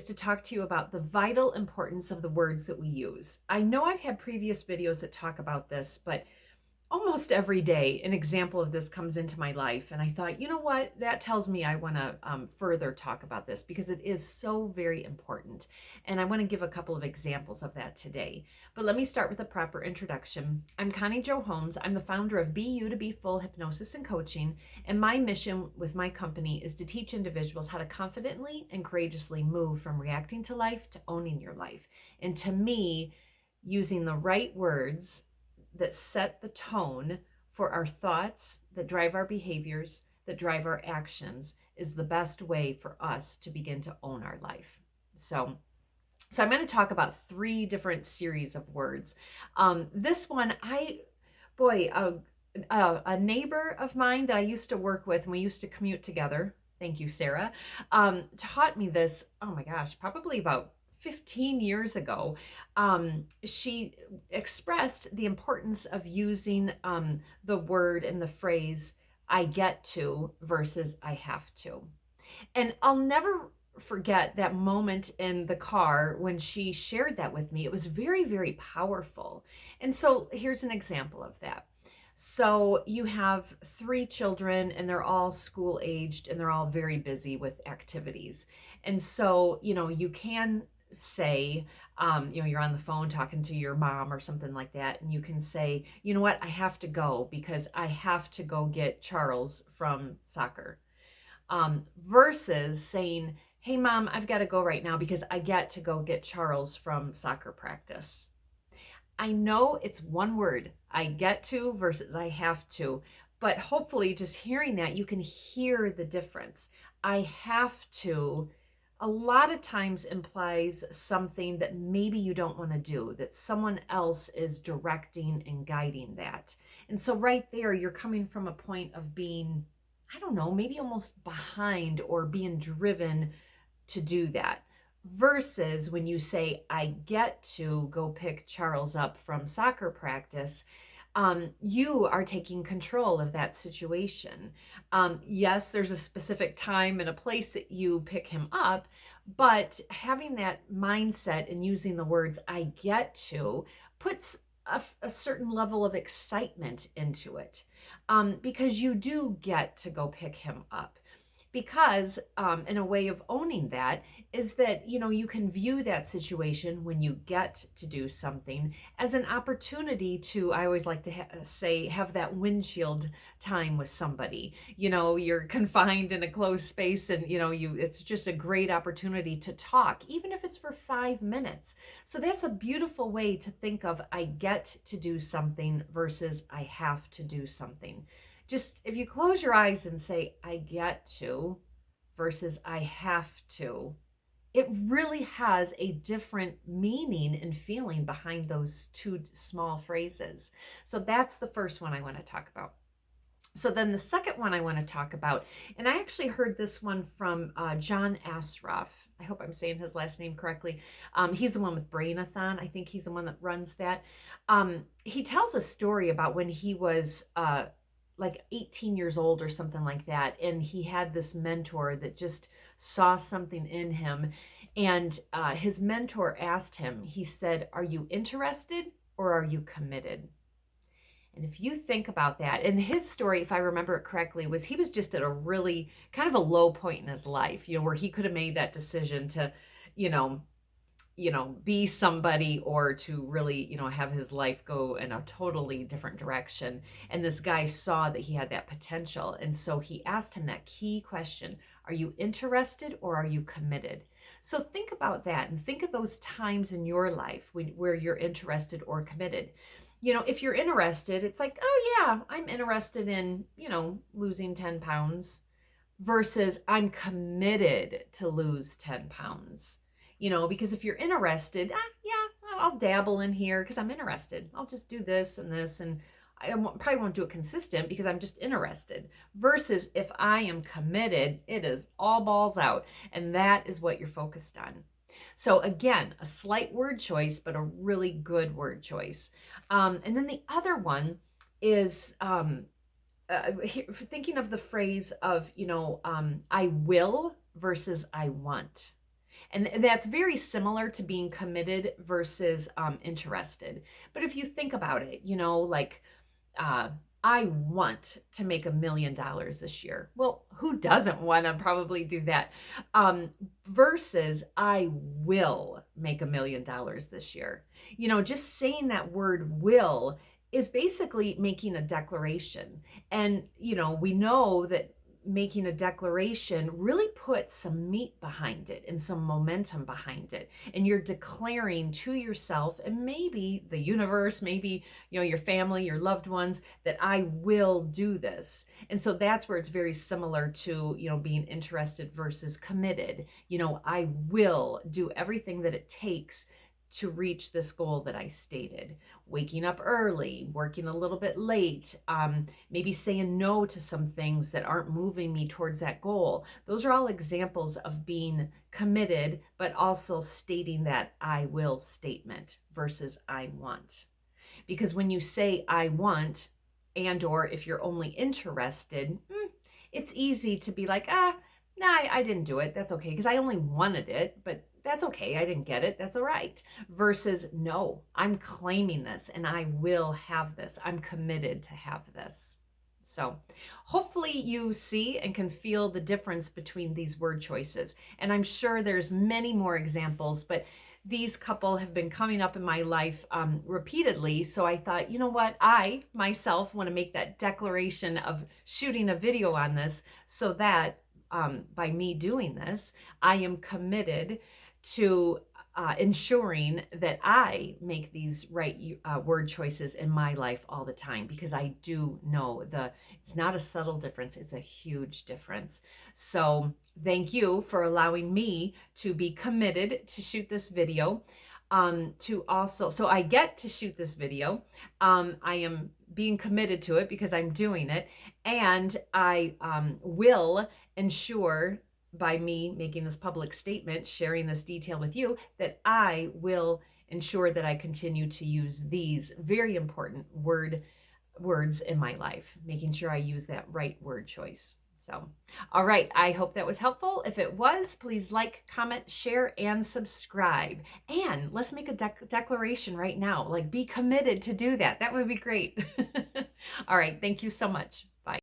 to talk to you about the vital importance of the words that we use. I know I've had previous videos that talk about this, but almost every day an example of this comes into my life, and I thought, you know what, that tells me I want to further talk about this because it is so very important, and I want to give a couple of examples of that today. But let me start with a proper introduction. I'm Connie Jo Holmes. I'm the founder of BU2BFULL Hypnosis and Coaching, and my mission with my company is to teach individuals how to confidently and courageously move from reacting to life to owning your life. And to me, using the right words that set the tone for our thoughts, that drive our behaviors, that drive our actions, is the best way for us to begin to own our life. So I'm going to talk about 3 different series of words. This one, a neighbor of mine that I used to work with, and we used to commute together, thank you, Sarah, taught me this, oh my gosh, probably about 15 years ago. She expressed the importance of using the word and the phrase, I get to versus I have to. And I'll never forget that moment in the car when she shared that with me. It was very, very powerful. And so here's an example of that. So you have 3 children and they're all school aged and they're all very busy with activities. And so, you can say, you're on the phone talking to your mom or something like that, and you can say, you know what, I have to go because I have to go get Charles from soccer. Versus saying, hey mom, I've got to go right now because I get to go get Charles from soccer practice. I know it's one word, I get to versus I have to, but hopefully just hearing that, you can hear the difference. I have to a lot of times implies something that maybe you don't want to do, that someone else is directing and guiding that. And so right there, you're coming from a point of being, I don't know, maybe almost behind or being driven to do that. Versus when you say, I get to go pick Charles up from soccer practice, you are taking control of that situation. Yes, there's a specific time and a place that you pick him up, but having that mindset and using the words I get to puts a certain level of excitement into it, because you do get to go pick him up. Because in a way of owning that is that, you can view that situation when you get to do something as an opportunity to, I always like to say, have that windshield time with somebody. You're confined in a closed space and, it's just a great opportunity to talk, even if it's for 5 minutes. So that's a beautiful way to think of I get to do something versus I have to do something. Just if you close your eyes and say, I get to versus I have to, it really has a different meaning and feeling behind those 2 small phrases. So that's the first one I want to talk about. So then the second one I want to talk about, and I actually heard this one from John Asroff. I hope I'm saying his last name correctly. He's the one with Brainathon. I think he's the one that runs that. He tells a story about when he was like 18 years old or something like that. And he had this mentor that just saw something in him. And his mentor asked him, he said, are you interested or are you committed? And if you think about that, and his story, if I remember it correctly, was he was just at a really kind of a low point in his life, where he could have made that decision to, you know, be somebody or to really, have his life go in a totally different direction. And this guy saw that he had that potential. And so he asked him that key question, are you interested or are you committed? So think about that and think of those times in your life where you're interested or committed. If you're interested, it's like, oh yeah, I'm interested in, losing 10 pounds versus I'm committed to lose 10 pounds. Because if you're interested, yeah, I'll dabble in here because I'm interested. I'll just do this, and I probably won't do it consistent because I'm just interested. Versus if I am committed, it is all balls out, and that is what you're focused on. So again, a slight word choice, but a really good word choice. And then the other one is thinking of the phrase of, I will versus I want. And that's very similar to being committed versus interested. But if you think about it, like uh, I want to make $1 million this year. Well, who doesn't want to probably do that? Um, versus I will make $1 million this year. Just saying that word will is basically making a declaration. And, we know that making a declaration really puts some meat behind it and some momentum behind it. And you're declaring to yourself and maybe the universe, maybe, your family, your loved ones, that I will do this. And so that's where it's very similar to, being interested versus committed. I will do everything that it takes to reach this goal that I stated. Waking up early, working a little bit late, maybe saying no to some things that aren't moving me towards that goal. Those are all examples of being committed, but also stating that I will statement versus I want. Because when you say I want, and or if you're only interested, it's easy to be like, nah, I didn't do it. That's okay, because I only wanted it, but that's okay. I didn't get it. That's all right. Versus, no, I'm claiming this and I will have this. I'm committed to have this. So hopefully you see and can feel the difference between these word choices. And I'm sure there's many more examples, but these couple have been coming up in my life repeatedly. So I thought, you know what? I myself want to make that declaration of shooting a video on this so that by me doing this, I am committed to ensuring that I make these right word choices in my life all the time, because I do know it's not a subtle difference, it's a huge difference. So thank you for allowing me to be committed to shoot this video. So I get to shoot this video. I am being committed to it because I'm doing it, and I will ensure, by me making this public statement, sharing this detail with you, that I will ensure that I continue to use these very important words in my life, making sure I use that right word choice. So, all right, I hope that was helpful. If it was, please like, comment, share, and subscribe. And let's make a declaration right now. Like, be committed to do that. That would be great. All right, thank you so much.